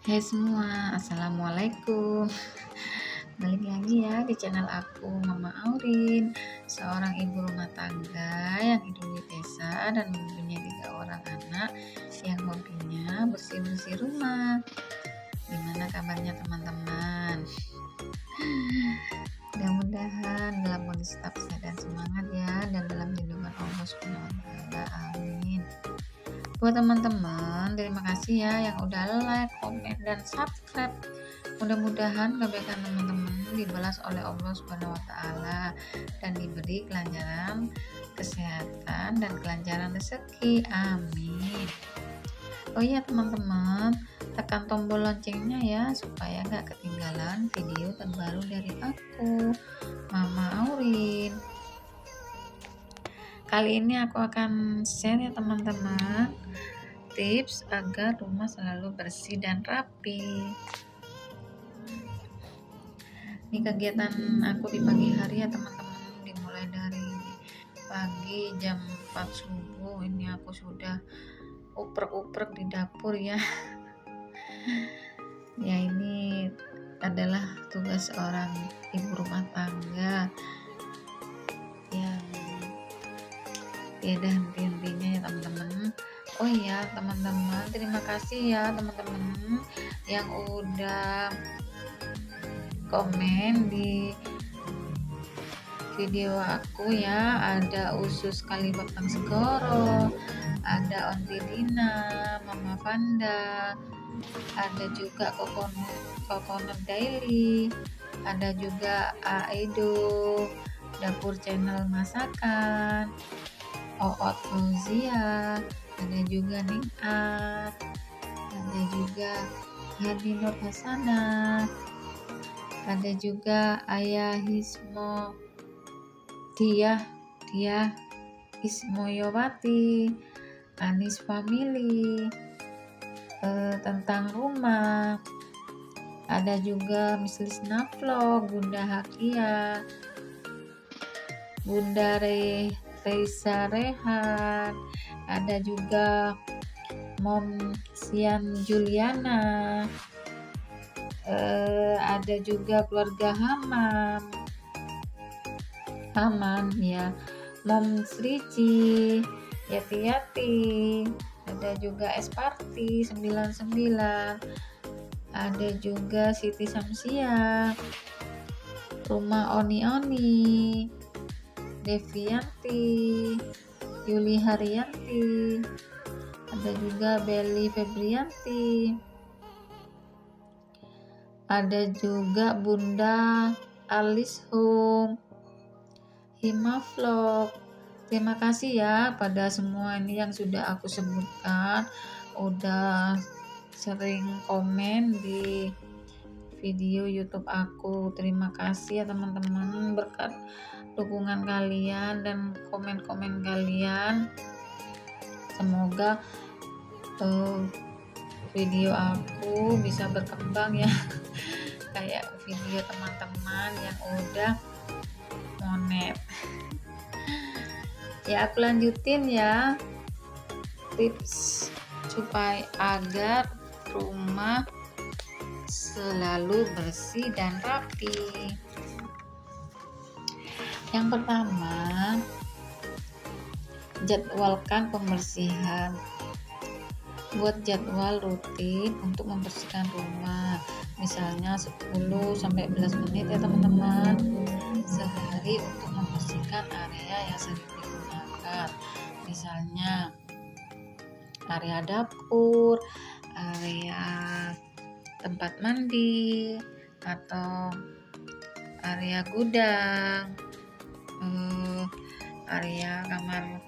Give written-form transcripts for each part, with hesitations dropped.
Hai semua, assalamualaikum. Balik lagi ya di channel aku, Mama Aurin, seorang ibu rumah tangga yang hidup di desa dan mempunyai 3 orang anak yang hobinya bersih-bersih rumah. Gimana kabarnya teman-teman? Mudah-mudahan dalam kondisi tetap sehat dan semangat ya, dan dalam lindungan Allah Subhanahu wa taala. Amin. Buat teman-teman, terima kasih ya yang udah like, komen, dan subscribe. Mudah-mudahan kebaikan teman-teman dibalas oleh Allah Subhanahu wa taala dan diberi kelancaran kesehatan dan kelancaran rezeki. Amin. Oh iya teman-teman, tekan tombol loncengnya ya supaya gak ketinggalan video terbaru dari aku, Mama Aurin. Kali ini aku akan share ya teman-teman, tips agar rumah selalu bersih dan rapi. Ini kegiatan aku di pagi hari ya teman-teman, dimulai dari pagi jam 4 subuh. Ini aku sudah uprek-uprek di dapur ya. Ya, ini adalah tugas seorang ibu rumah tangga yang tidak henti-hentinya ya teman-teman. Oh iya teman-teman, terima kasih ya teman-teman yang udah komen di video aku ya. Ada Usus Kalibakang Segoro, ada Onti Dina, Mama Vanda, ada juga Coconut Daily, ada juga Aido, Dapur Channel Masakan, Oot Fauzia, ada juga Ningat, ada juga Hadi Nur Hasana, ada juga Ayah Hismo Dia Ismoyowati, Anis Family, tentang rumah, ada juga Miss Lisna Vlog, Bunda Hakia, Bunda Reisa Rehan, ada juga Mom Sian Juliana, ada juga keluarga Haman ya, Mom Srici, Yati, ada juga Esparti 99, ada juga Siti Samsia, Rumah Oni, Devianti, Yuli Haryanti, ada juga Belly Febrianti, ada juga Bunda Alis Home, Hima Vlog. Terima kasih ya pada semua ini yang sudah aku sebutkan, udah sering komen di video YouTube aku. Terima kasih ya teman-teman, berkat dukungan kalian dan komen-komen kalian, semoga video aku bisa berkembang ya kayak video teman-teman yang udah monet. Ya, aku lanjutin ya tips supaya agar rumah selalu bersih dan rapi. Yang pertama, jadwalkan pembersihan. Buat jadwal rutin untuk membersihkan rumah, misalnya 10-15 menit ya teman-teman sehari untuk membersihkan area yang sering digunakan, misalnya area dapur, area tempat mandi, atau area gudang, area kamar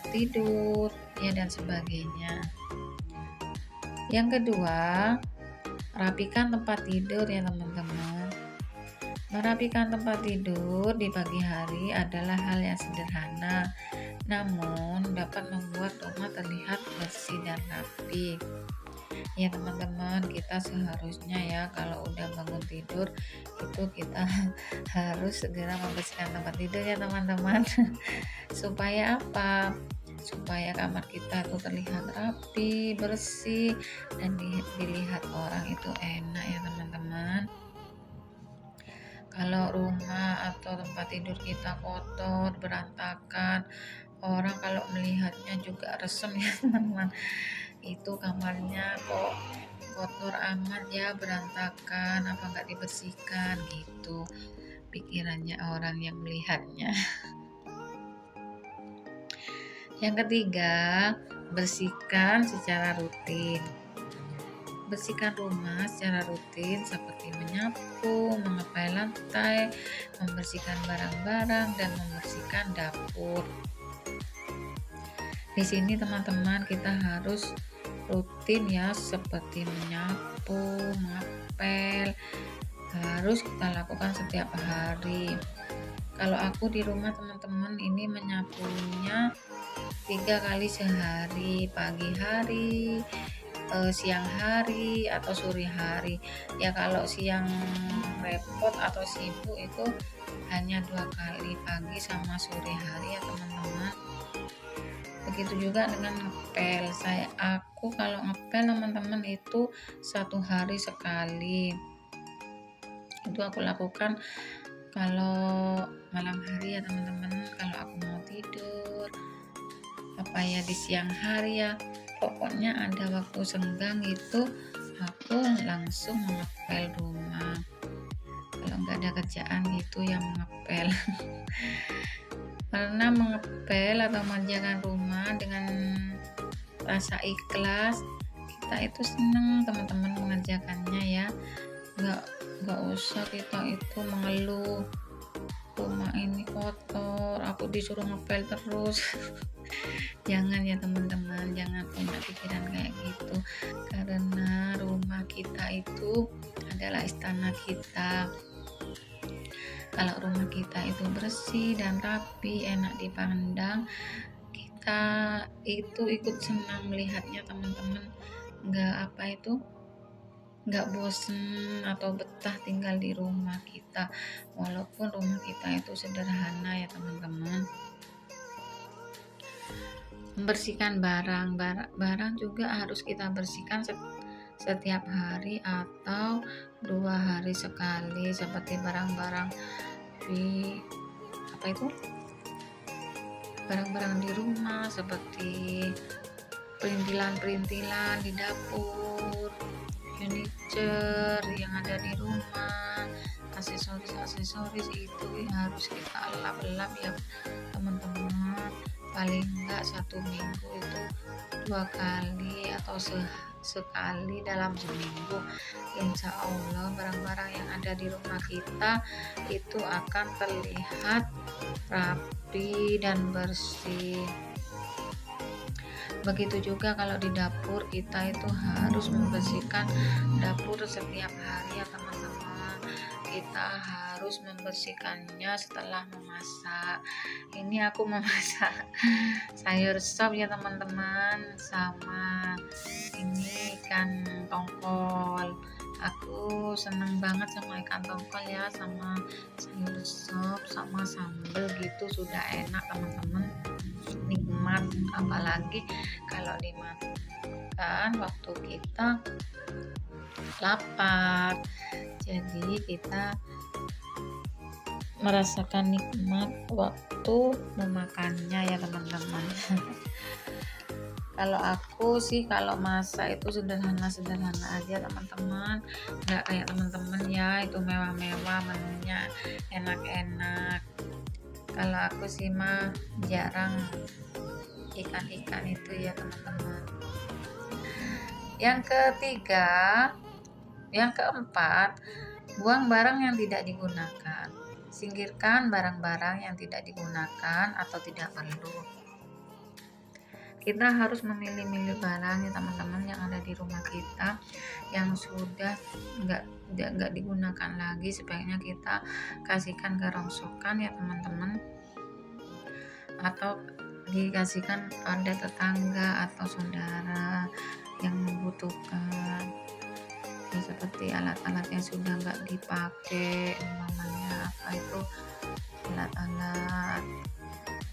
tidur ya, dan sebagainya. Yang kedua, rapikan tempat tidur ya teman-teman. Merapikan tempat tidur di pagi hari adalah hal yang sederhana, namun dapat membuat rumah terlihat bersih dan rapi. Ya teman-teman, kita seharusnya ya kalau udah bangun tidur itu kita harus segera membersihkan tempat tidur ya teman-teman. Supaya apa? supaya kamar kita itu terlihat rapi, bersih, dan dilihat orang itu enak ya teman-teman. Kalau rumah atau tempat tidur kita kotor, berantakan, orang kalau melihatnya juga resem ya teman-teman. Itu kamarnya kok kotor amat ya, berantakan, apa nggak dibersihkan gitu pikirannya orang yang melihatnya. Yang ketiga, bersihkan secara rutin. Bersihkan rumah secara rutin seperti menyapu, mengepel lantai, membersihkan barang-barang, dan membersihkan dapur. Di sini teman-teman kita harus rutin ya, seperti menyapu, mengepel, harus kita lakukan setiap hari. Kalau aku di rumah teman-teman ini menyapunya 3 kali sehari, pagi hari, siang hari, atau sore hari. Ya kalau siang repot atau sibuk itu hanya 2 kali, pagi sama sore hari ya teman-teman. Begitu juga dengan ngepel. Aku kalau ngepel teman-teman itu 1 hari sekali. Itu aku lakukan kalau malam hari ya teman-teman, kalau aku mau tidur apa ya di siang hari ya, pokoknya ada waktu senggang itu aku langsung mengepel rumah. Kalau nggak ada kerjaan gitu yang mengepel. Karena mengepel atau mengerjakan rumah dengan rasa ikhlas, kita itu senang teman-teman mengerjakannya ya. Nggak usah kita itu mengeluh, rumah ini kotor, aku disuruh ngepel terus. Jangan ya teman-teman, jangan punya pikiran kayak gitu, karena rumah kita itu adalah istana kita. Kalau rumah kita itu bersih dan rapi, enak dipandang, kita itu ikut senang melihatnya teman-teman. Nggak bosen atau betah tinggal di rumah kita, walaupun rumah kita itu sederhana ya teman-teman. Membersihkan barang juga harus kita bersihkan setiap hari atau 2 hari sekali, seperti barang-barang di barang-barang di rumah, seperti perintilan-perintilan di dapur, furniture yang ada di rumah, aksesoris itu harus kita lap-lap ya teman-teman. Paling enggak 1 minggu itu 2 kali atau sekali dalam seminggu. Insya Allah barang-barang yang ada di rumah kita itu akan terlihat rapi dan bersih. Begitu juga kalau di dapur, kita itu harus membersihkan dapur setiap hari ya teman-teman. Kita harus membersihkannya setelah memasak. Ini aku memasak sayur sop ya teman-teman, sama ini ikan tongkol. Aku seneng banget sama ikan tongkol ya, sama sayur sop, sama sambal gitu, sudah enak teman-teman, nikmat. Apalagi kalau dimakan waktu kita lapar, jadi kita merasakan nikmat waktu memakannya ya teman-teman. Kalau aku sih kalau masak itu sederhana aja teman-teman, nggak kayak teman-teman ya itu mewah-mewah, menunya enak-enak. Kalau aku sih mah jarang ikan itu ya teman-teman. Yang keempat, buang barang yang tidak digunakan. Singkirkan barang-barang yang tidak digunakan atau tidak perlu. Kita harus memilih-milih barang ya teman-teman yang ada di rumah kita yang sudah nggak digunakan lagi, sebaiknya kita kasihkan ke rongsokan ya teman-teman, atau dikasihkan pada tetangga atau saudara yang membutuhkan. Ya, seperti alat-alat yang sudah nggak dipakai, umpamanya alat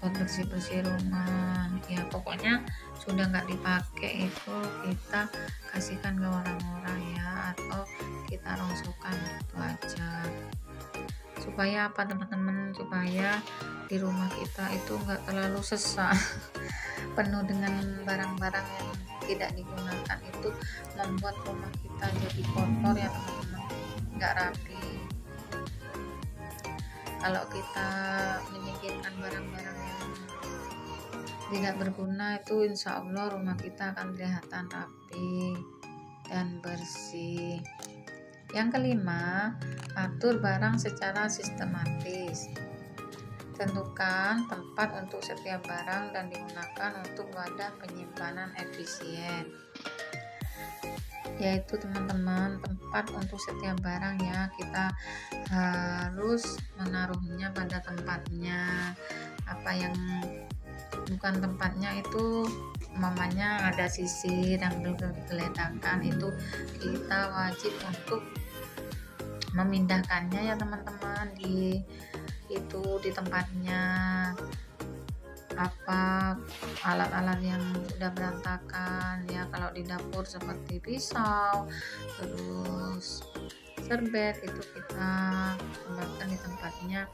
buat bersih-bersih rumah ya pokoknya sudah nggak dipakai itu kita kasihkan ke orang-orang ya, atau kita rongsokan gitu aja. Supaya apa teman-teman, supaya di rumah kita itu nggak terlalu sesak penuh dengan barang-barang yang tidak digunakan, itu membuat rumah kita jadi kotor ya teman-teman, nggak rapi. Kalau kita menyingkirkan barang-barang yang tidak berguna, itu insya Allah rumah kita akan kelihatan rapi dan bersih. Yang kelima, atur barang secara sistematis. Tentukan tempat untuk setiap barang dan digunakan untuk wadah penyimpanan efisien. Yaitu teman-teman, tempat untuk setiap barang ya, kita harus menaruhnya pada tempatnya. Apa yang bukan tempatnya itu mamanya ada sisir yang belum digeletakkan, itu kita wajib untuk memindahkannya ya teman-teman di tempatnya. Apa alat-alat yang sudah berantakan ya, kalau di dapur seperti pisau terus serbet, itu kita tempatkan di tempatnya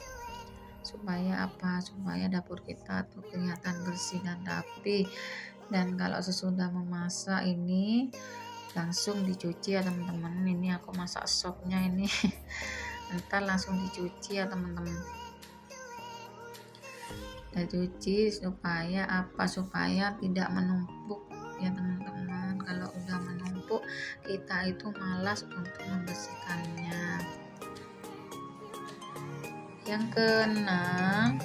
supaya apa, supaya dapur kita tuh kelihatan bersih dan rapi. Dan kalau sesudah memasak ini langsung dicuci ya teman-teman. Ini aku masak sopnya ini ntar langsung dicuci ya teman-teman, kita cuci supaya apa, supaya tidak menumpuk ya teman-teman. Kalau udah menumpuk kita itu malas untuk membersihkannya. Yang keenam,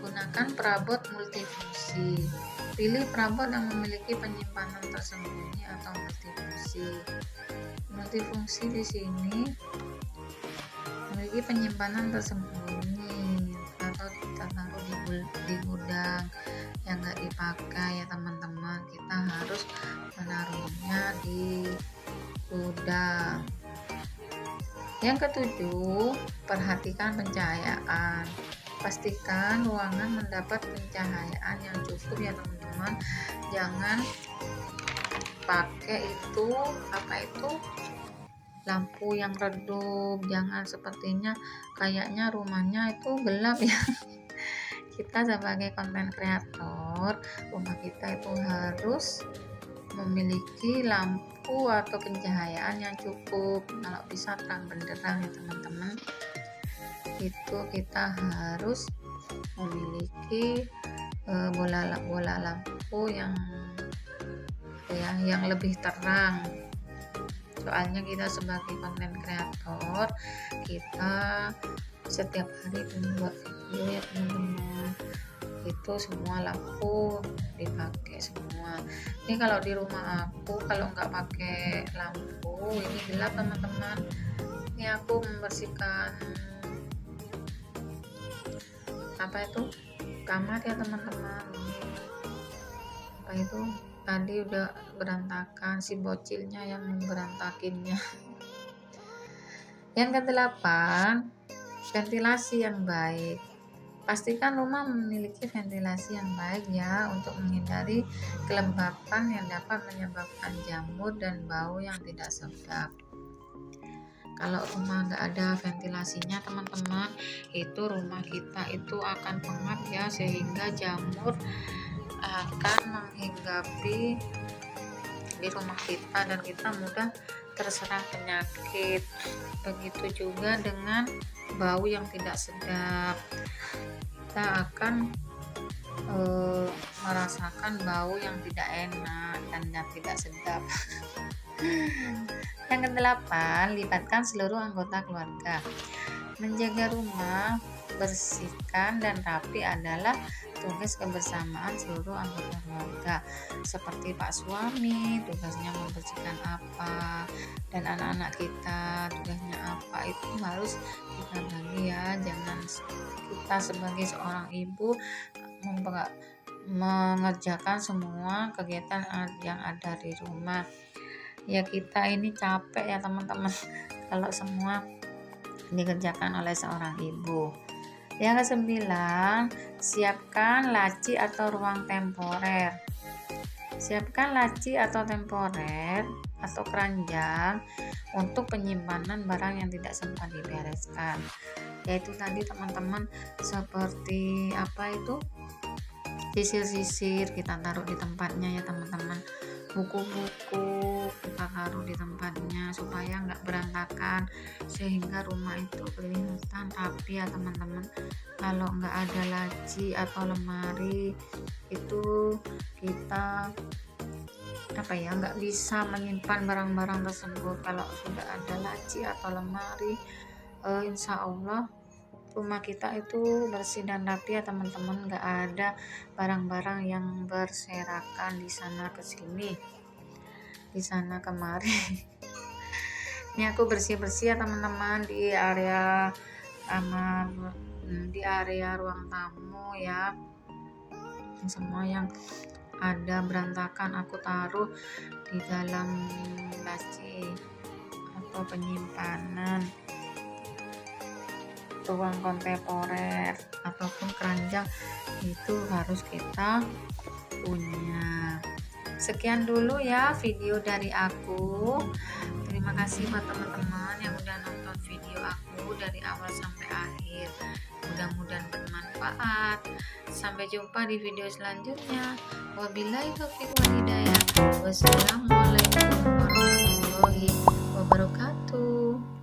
gunakan perabot multifungsi. Pilih perabot yang memiliki penyimpanan tersembunyi atau multifungsi. Multifungsi di sini memiliki penyimpanan tersembunyi atau kita taruh di gudang yang nggak dipakai ya teman-teman. Kita harus menaruhnya di gudang. Yang ketujuh, perhatikan pencahayaan. Pastikan ruangan mendapat pencahayaan yang cukup ya teman-teman. Jangan pakai lampu yang redup. Jangan, sepertinya kayaknya rumahnya itu gelap ya. Kita sebagai konten kreator, rumah kita itu harus memiliki lampu atau pencahayaan yang cukup. Kalau bisa terang benderang ya teman-teman. Itu kita harus memiliki bola lampu yang lebih terang. Soalnya kita sebagai konten kreator, kita setiap hari membuat video ya teman-teman, itu semua lampu dipakai semua. Ini kalau di rumah aku, kalau nggak pakai lampu ini gelap teman-teman. Ini aku membersihkan kamar ya teman-teman. Apa itu tadi udah berantakan, si bocilnya yang berantakinnya. Yang kedelapan, ventilasi yang baik. Pastikan rumah memiliki ventilasi yang baik ya, untuk menghindari kelembapan yang dapat menyebabkan jamur dan bau yang tidak sedap. Kalau rumah nggak ada ventilasinya teman-teman, itu rumah kita itu akan pengap ya, sehingga jamur akan menghinggapi di rumah kita dan kita mudah terserang penyakit. Begitu juga dengan bau yang tidak sedap, kita akan merasakan bau yang tidak enak dan yang tidak sedap. Yang kedelapan, libatkan seluruh anggota keluarga. Menjaga rumah bersihkan dan rapi adalah tugas kebersamaan seluruh anggota keluarga. Seperti Pak suami tugasnya membersihkan apa, dan anak-anak kita tugasnya apa, itu harus kita bagi ya. Jangan kita sebagai seorang ibu mengerjakan semua kegiatan yang ada di rumah. Ya kita ini capek ya teman-teman kalau semua dikerjakan oleh seorang ibu. Yang kesembilan, Siapkan laci atau ruang temporer. Siapkan laci atau temporer atau keranjang untuk penyimpanan barang yang tidak sempat dibereskan. Yaitu tadi teman-teman, seperti apa itu? Sisir-sisir kita taruh di tempatnya ya teman-teman. Buku-buku kita taruh di tempatnya supaya nggak berantakan, sehingga rumah itu kelihatan rapi ya teman-teman. Kalau nggak ada laci atau lemari itu kita nggak bisa menyimpan barang-barang tersebut. Kalau sudah ada laci atau lemari, insya Allah rumah kita itu bersih dan rapi ya teman-teman, nggak ada barang-barang yang berserakan di sana ke sini, di sana kemari. Ini aku bersih-bersih ya teman-teman di area kamar, di area ruang tamu ya. Semua yang ada berantakan aku taruh di dalam laci atau penyimpanan ruang kontemporer ataupun keranjang, itu harus kita punya. Sekian dulu ya video dari aku. Terima kasih buat teman-teman yang udah nonton video aku dari awal sampai akhir. Mudah-mudahan bermanfaat. Sampai jumpa di video selanjutnya. Wabillahi taufiq wal hidayah. Wassalamualaikum warahmatullahi wabarakatuh.